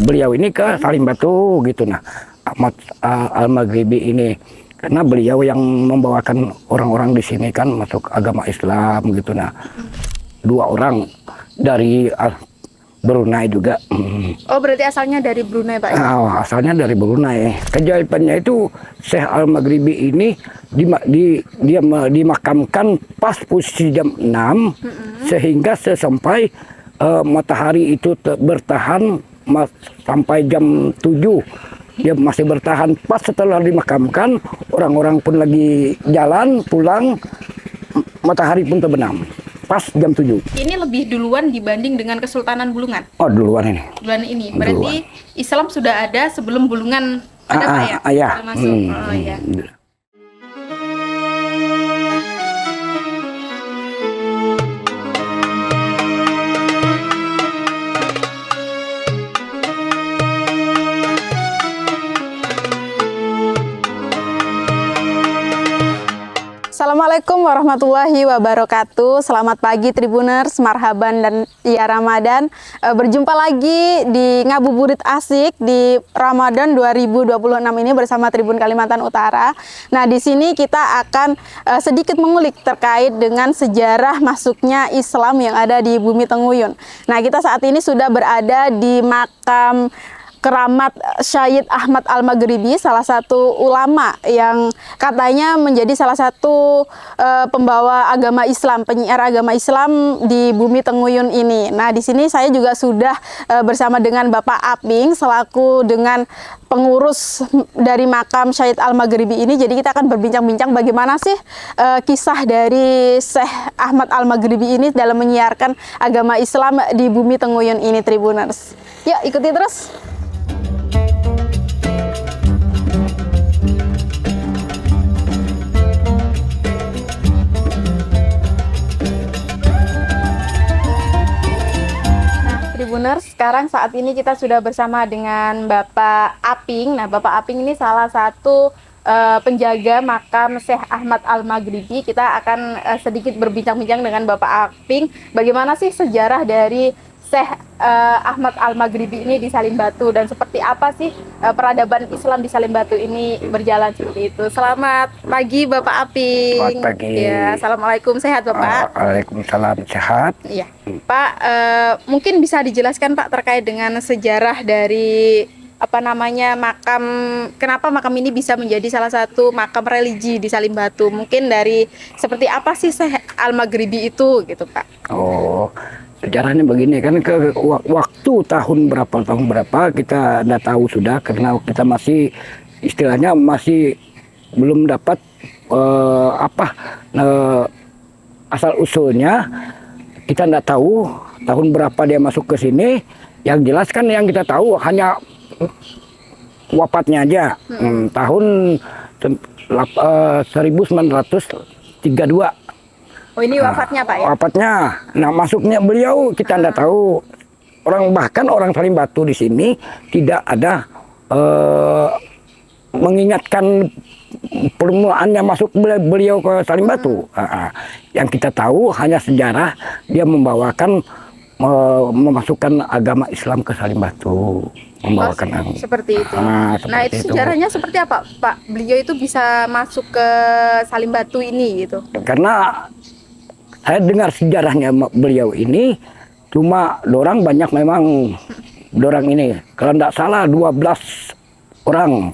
beliau ini ke Salim Batu gitu. Nah, Ahmad Al-Maghribi ini karena beliau yang membawakan orang-orang di sini kan masuk agama Islam gitu. Nah, 2 orang dari Brunei juga. Oh, berarti asalnya dari Brunei, Pak? Nah, asalnya dari Brunei. Keajaibannya itu Syekh Al-Maghribi ini dia dimakamkan pas posisi jam 6 sehingga sampai matahari itu bertahan sampai jam 7. Dia masih bertahan. Pas setelah dimakamkan, orang-orang pun lagi jalan pulang, matahari pun terbenam. Pas jam 7. Ini lebih duluan dibanding dengan Kesultanan Bulungan? Oh, duluan ini. Duluan ini. Berarti Islam sudah ada sebelum Bulungan ada, Pak ya? Ya. Sudah masuk. Oh, ya. Assalamualaikum warahmatullahi wabarakatuh. Selamat pagi Tribuners, marhaban dan ya Ramadan. Berjumpa lagi di Ngabuburit Asik di Ramadan 2026 ini bersama Tribun Kalimantan Utara. Nah, di sini kita akan sedikit mengulik terkait dengan sejarah masuknya Islam yang ada di Bumi Tenguyun. Nah, kita saat ini sudah berada di makam keramat Syed Ahmad Al-Maghribi, salah satu ulama yang katanya menjadi salah satu pembawa agama Islam, penyiar agama Islam di Bumi Tenguyun ini. Nah, di sini saya juga sudah bersama dengan Bapak Aping selaku dengan pengurus dari makam Syed Al-Maghribi ini. Jadi kita akan berbincang-bincang bagaimana sih kisah dari Syekh Ahmad Al-Maghribi ini dalam menyiarkan agama Islam di Bumi Tenguyun ini, Tribuners. Yuk, ikuti terus. Tribuners, sekarang saat ini kita sudah bersama dengan Bapak Aping. Nah, Bapak Aping ini salah satu penjaga makam Syekh Ahmad Al-Maghribi. Kita akan sedikit berbincang-bincang dengan Bapak Aping. Bagaimana sih sejarah dari Syekh Ahmad Al-Maghribi ini di Salim Batu dan seperti apa sih peradaban Islam di Salim Batu ini berjalan seperti itu. Selamat pagi Bapak Aping. Selamat pagi. Ya, assalamualaikum, sehat Bapak? Waalaikumsalam, sehat. Iya, Pak, mungkin bisa dijelaskan Pak terkait dengan sejarah dari makam, kenapa makam ini bisa menjadi salah satu makam religi di Salim Batu? Mungkin dari seperti apa sih Syekh Al-Maghribi itu gitu Pak? Oh, sejarahnya begini kan, ke waktu tahun berapa kita tidak tahu sudah, karena kita masih istilahnya masih belum dapat asal usulnya. Kita tidak tahu tahun berapa dia masuk ke sini. Yang jelas kan yang kita tahu hanya wafatnya aja, tahun 1932. Oh, ini wafatnya Pak ya? Wafatnya. Nah, masuknya beliau kita tidak tahu. Bahkan orang Salim Batu di sini tidak ada mengingatkan permulaannya masuk beliau ke Salim Batu. Yang kita tahu hanya sejarah dia memasukkan agama Islam ke Salim Batu. Seperti itu. Seperti nah, itu sejarahnya seperti apa Pak? Beliau itu bisa masuk ke Salim Batu ini gitu? Karena saya dengar sejarahnya beliau ini, cuma dorang banyak memang, dorang ini kalau tidak salah 12 orang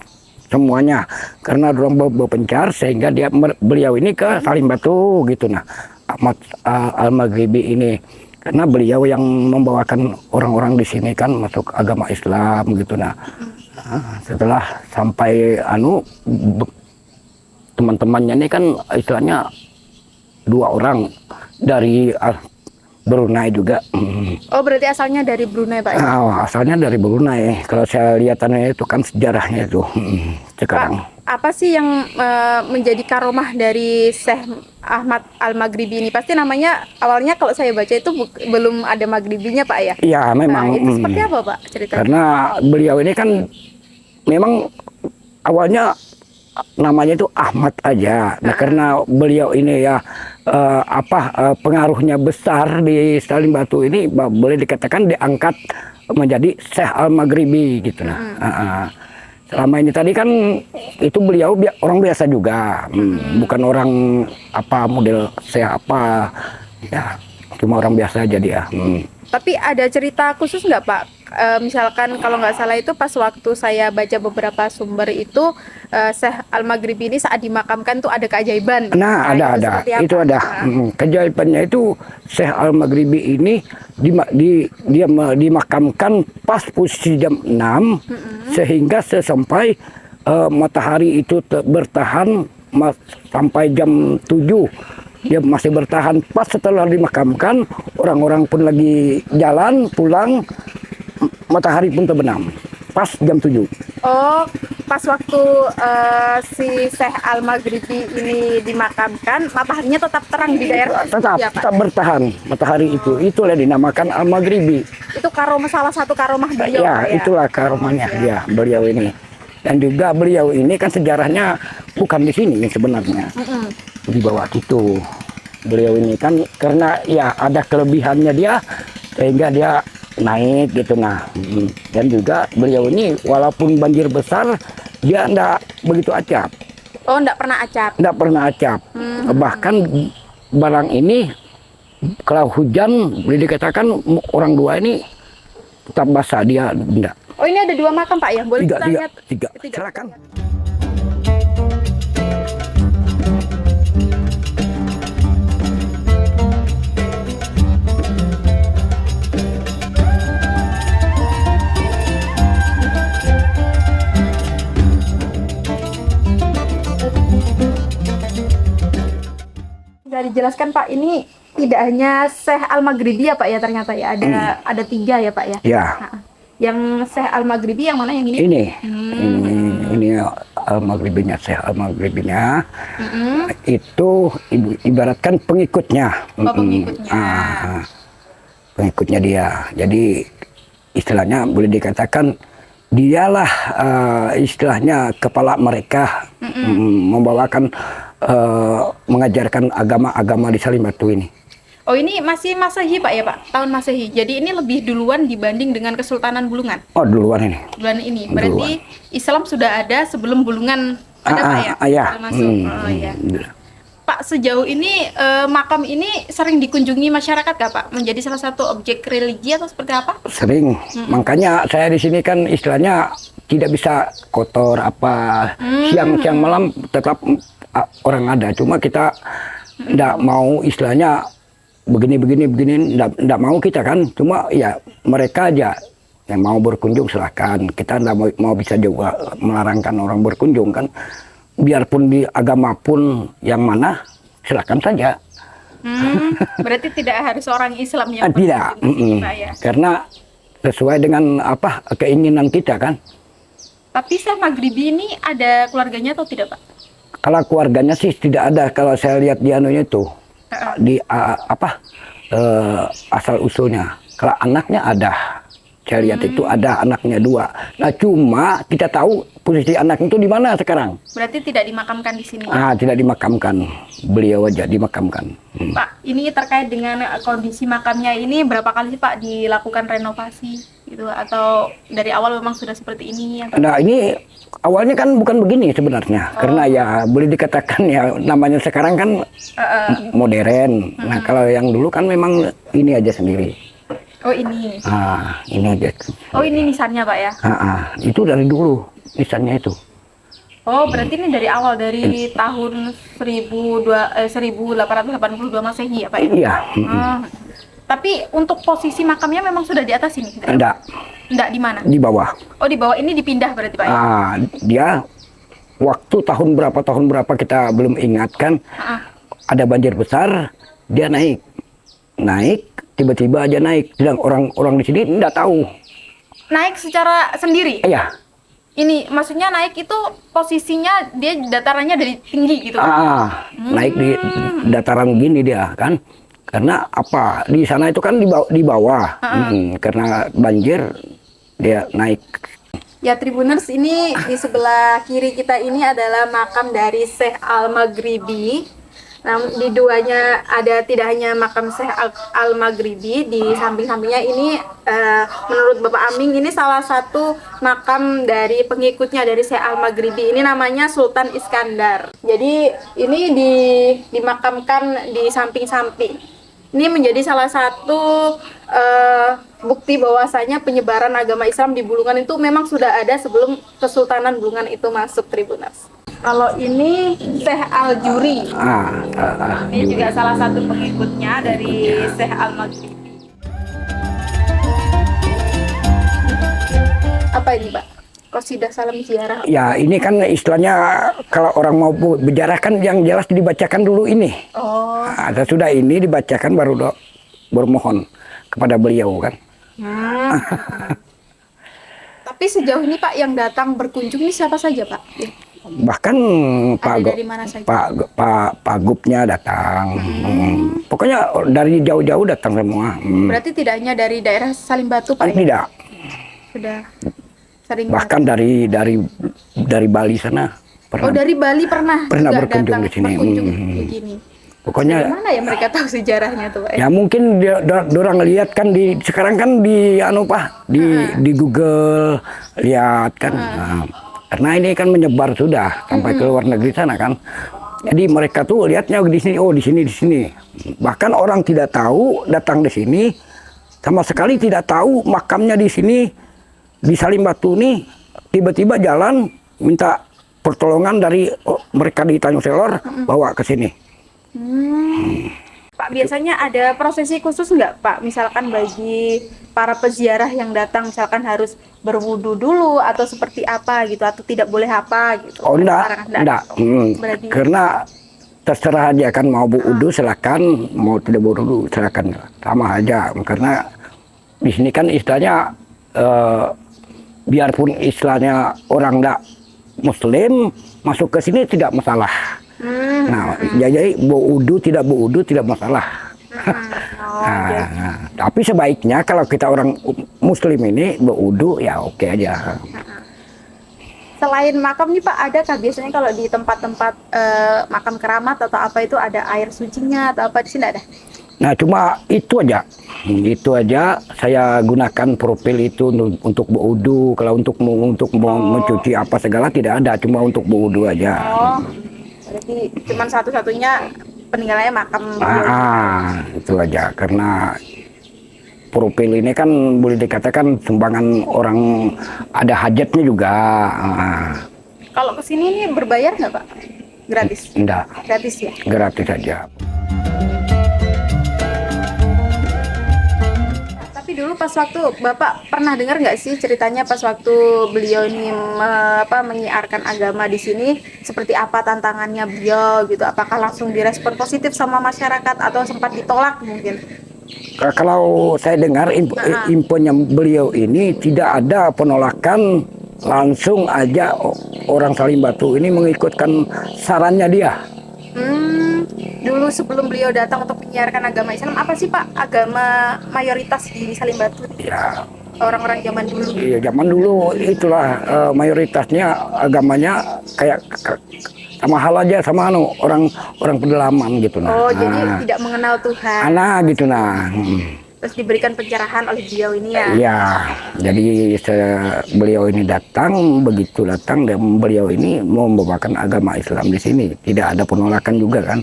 semuanya, karena dorang berpencar sehingga beliau ini ke Salim Batu gitu. Nah, Ahmad Al-Maghribi ini karena beliau yang membawakan orang-orang di sini kan masuk agama Islam gitu. Nah, setelah sampai teman-temannya ini kan istilahnya 2 orang dari Brunei juga. Oh, berarti asalnya dari Brunei Pak ya? Asalnya dari Brunei. Kalau saya lihatannya itu kan sejarahnya itu sekarang. Pak, apa sih yang menjadi karomah dari Syekh Ahmad Al-Maghribi ini? Pasti namanya awalnya kalau saya baca itu belum ada Maghribinya Pak ya? Iya, memang. Nah, itu seperti apa Pak ceritanya? Karena beliau ini kan memang awalnya namanya itu Ahmad aja. Nah, karena beliau ini ya pengaruhnya besar di Salim Batu ini, boleh dikatakan diangkat menjadi Syekh Al-Maghribi gitu nah. Selama ini tadi kan itu beliau orang biasa juga, bukan orang apa model saya apa, ya cuma orang biasa aja dia. Tapi ada cerita khusus nggak Pak? Misalkan kalau nggak salah itu pas waktu saya baca beberapa sumber itu Syekh Al-Maghribi ini saat dimakamkan tuh ada keajaiban. Nah, ada, itu ada. Keajaibannya itu Syekh Al-Maghribi ini dia dimakamkan pas posisi jam 6 sehingga sampai matahari itu bertahan sampai jam 7. Dia masih bertahan. Pas setelah dimakamkan, orang-orang pun lagi jalan pulang, matahari pun terbenam pas jam 7. Oh, pas waktu si Syekh Al-Maghribi ini dimakamkan, mataharinya tetap terang di daerah ya, Pak? Tetap bertahan matahari itu. Itulah dinamakan Al-Maghribi. Itu karomah, salah satu karomah beliau ya, ya? Itulah karomahnya dia, beliau ini. Dan juga beliau ini kan sejarahnya bukan di sini sebenarnya. Di bawah itu. Beliau ini kan karena ya ada kelebihannya dia sehingga dia naik gitu nah. Dan juga beliau ini walaupun banjir besar dia enggak begitu acap. Oh, enggak pernah acap. Enggak pernah acap. Bahkan barang ini kalau hujan boleh dikatakan orang dua ini tetap basah, dia enggak. Oh, ini ada 2 makam Pak ya? Boleh kita lihat? Tiga. Silakan. Bisa dijelaskan Pak, ini tidak hanya Syekh Al-Maghribi ya Pak ya, ternyata ya ada 3 ya Pak ya? Ya. Nah, yang Syekh Al-Maghribi yang mana yang ini? Ini Al-Maghribinya, Syekh Al-Maghribinya. Itu ibaratkan pengikutnya. Pengikutnya. Pengikutnya dia. Jadi istilahnya boleh dikatakan dialah istilahnya kepala mereka, membawakan mengajarkan agama-agama di Salim Batu ini. Oh, ini masih Masehi Pak ya Pak? Tahun Masehi. Jadi ini lebih duluan dibanding dengan Kesultanan Bulungan. Oh, duluan ini. Duluan ini. Berarti Islam sudah ada sebelum Bulungan ada Pak ya? Ya. Masuk. Oh ya. Pak, sejauh ini makam ini sering dikunjungi masyarakat gak Pak? Menjadi salah satu objek religi atau seperti apa? Sering. Makanya saya di sini kan istilahnya tidak bisa kotor apa. Siang malam tetap orang ada. Cuma kita tidak mau istilahnya begini enggak mau kita kan, cuma ya mereka aja yang mau berkunjung silahkan. Kita enggak mau bisa juga melarangkan orang berkunjung kan, biarpun di agama pun yang mana silahkan saja. Berarti tidak harus orang Islam yang tidak, ya? Karena sesuai dengan apa keinginan kita kan. Tapi Syekh Maghribi ini ada keluarganya atau tidak Pak? Kalau keluarganya sih tidak ada, kalau saya lihat di anunya itu. Di asal usulnya. Kalau anaknya ada, saya lihat itu ada anaknya 2. Nah cuma kita tahu posisi anak itu di mana sekarang. Berarti tidak dimakamkan di sini. Tidak dimakamkan, beliau aja dimakamkan. Pak, ini terkait dengan kondisi makamnya ini berapa kali sih Pak dilakukan renovasi gitu, atau dari awal memang sudah seperti ini? Nah ini awalnya kan bukan begini sebenarnya, karena ya boleh dikatakan ya namanya sekarang kan modern. Nah kalau yang dulu kan memang ini aja sendiri. Oh ini? Ini aja. Oh ini nisannya Pak ya? Itu dari dulu nisannya itu. Oh berarti ini dari awal, dari tahun 1882 Masehi ya Pak ya? Iya. Tapi untuk posisi makamnya memang sudah di atas ini? Enggak. Enggak, di mana? Di bawah. Oh di bawah ini dipindah berarti Pak ya? Dia waktu tahun berapa kita belum ingat kan. Ada banjir besar, dia naik tiba-tiba aja naik. Sedang orang di sini enggak tahu. Naik secara sendiri? Iya. Ini maksudnya naik itu posisinya dia datarannya dari tinggi gitu? Naik di dataran gini dia kan. Karena apa, di sana itu kan di bawah. Karena banjir dia naik. Ya Tribuners, ini di sebelah kiri kita ini adalah makam dari Syekh Al-Maghribi. Nah, di duanya ada tidak hanya makam Syekh Al-Maghribi, di samping-sampingnya ini menurut Bapak Aming ini salah satu makam dari pengikutnya dari Syekh Al-Maghribi. Ini namanya Sultan Iskandar. Jadi ini dimakamkan di samping-samping. Ini menjadi salah satu bukti bahwasanya penyebaran agama Islam di Bulungan itu memang sudah ada sebelum Kesultanan Bulungan itu masuk, Tribuners. Kalau ini Syekh Al-Juri. Ini juga salah satu pengikutnya dari Syekh Al-Maghribi. Apa ini, Pak? Qasidah Salam Ziarah. Ya, ini kan istilahnya kalau orang mau berjarah kan yang jelas dibacakan dulu ini. Oh. Nah, sudah ini dibacakan baru bermohon kepada beliau kan. Tapi sejauh ini Pak yang datang berkunjung ini siapa saja, Pak? Bahkan Pak Gubnya datang. Pokoknya dari jauh-jauh datang semua. Berarti tidak hanya dari daerah Salim Batu, Pak? Tidak. Sudah sering. Bahkan dari Bali sana pernah. Oh, dari Bali pernah berkunjung di sini. Begini. Pokoknya gimana ya mereka tahu sejarahnya tuh, Pak? Ya mungkin orang lihat kan sekarang kan di di Google lihat kan. Karena ini kan menyebar sudah sampai ke luar negeri sana kan. Jadi mereka tuh lihatnya di sini, oh di sini. Bahkan orang tidak tahu datang di sini sama sekali tidak tahu makamnya di sini di Salim Batu nih, tiba-tiba jalan minta pertolongan dari mereka di Tanjung Selor bawa ke sini. Pak, biasanya ada prosesi khusus nggak, Pak? Misalkan bagi para peziarah yang datang, misalkan harus berwudu dulu atau seperti apa gitu, atau tidak boleh apa gitu? Oh enggak. Berarti... Karena terserah aja kan, mau berwudu silakan, mau tidak berwudu silakan, sama aja. Karena di sini kan istilahnya biarpun istilahnya orang enggak Muslim masuk ke sini tidak masalah. Nah, jadi berwudu tidak masalah. Tapi sebaiknya kalau kita orang Muslim ini berwudu ya oke aja. Selain makam nih Pak, adakah biasanya kalau di tempat-tempat makam keramat atau apa itu ada air sucinya atau apa, di sini ada? Nah, cuma itu aja saya gunakan profil itu untuk berwudu. Kalau untuk mencuci apa segala tidak ada, cuma untuk berwudu aja. Oh, berarti cuma satu-satunya peninggalannya makam. Itu aja, karena profil ini kan boleh dikatakan sumbangan orang ada hajatnya juga. Kalau kesini ini berbayar nggak Pak? Gratis? Enggak. Gratis ya? Gratis saja. Tapi dulu pas waktu Bapak pernah dengar nggak sih ceritanya pas waktu beliau ini menyiarkan agama di sini, seperti apa tantangannya beliau gitu? Apakah langsung direspon positif sama masyarakat atau sempat ditolak mungkin? Kalau saya dengar infonya beliau ini tidak ada penolakan, langsung aja orang Salim Batu ini mengikutkan sarannya dia. Dulu sebelum beliau datang untuk menyiarkan agama Islam, apa sih Pak agama mayoritas di Salim Batu? Ya, orang-orang zaman dulu. Iya, zaman dulu itulah mayoritasnya agamanya kayak sama hal aja sama orang pedalaman gitu nah. Oh, jadi tidak mengenal Tuhan. Gitu nah. Terus diberikan pencerahan oleh beliau ini ya. Iya. Jadi beliau ini begitu datang dan beliau ini mau membawakan agama Islam di sini. Tidak ada penolakan juga kan.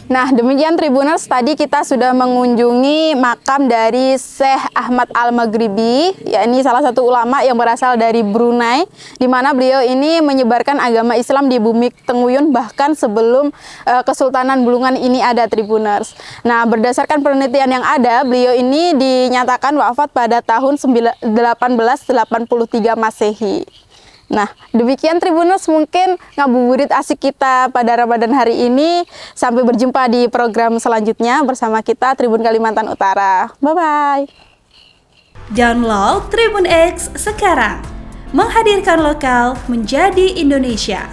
Nah, demikian Tribuners, tadi kita sudah mengunjungi makam dari Syekh Ahmad Al-Maghribi, yakni salah satu ulama yang berasal dari Brunei, di mana beliau ini menyebarkan agama Islam di bumi Tenguyun bahkan sebelum Kesultanan Bulungan ini ada, Tribuners. Nah, berdasarkan penelitian yang ada, beliau ini dinyatakan wafat pada tahun 1883 Masehi. Nah, demikian Tribuners mungkin ngabuburit asik kita pada Ramadan hari ini. Sampai berjumpa di program selanjutnya bersama kita Tribun Kalimantan Utara. Bye-bye. Download Tribun X sekarang. Menghadirkan lokal menjadi Indonesia.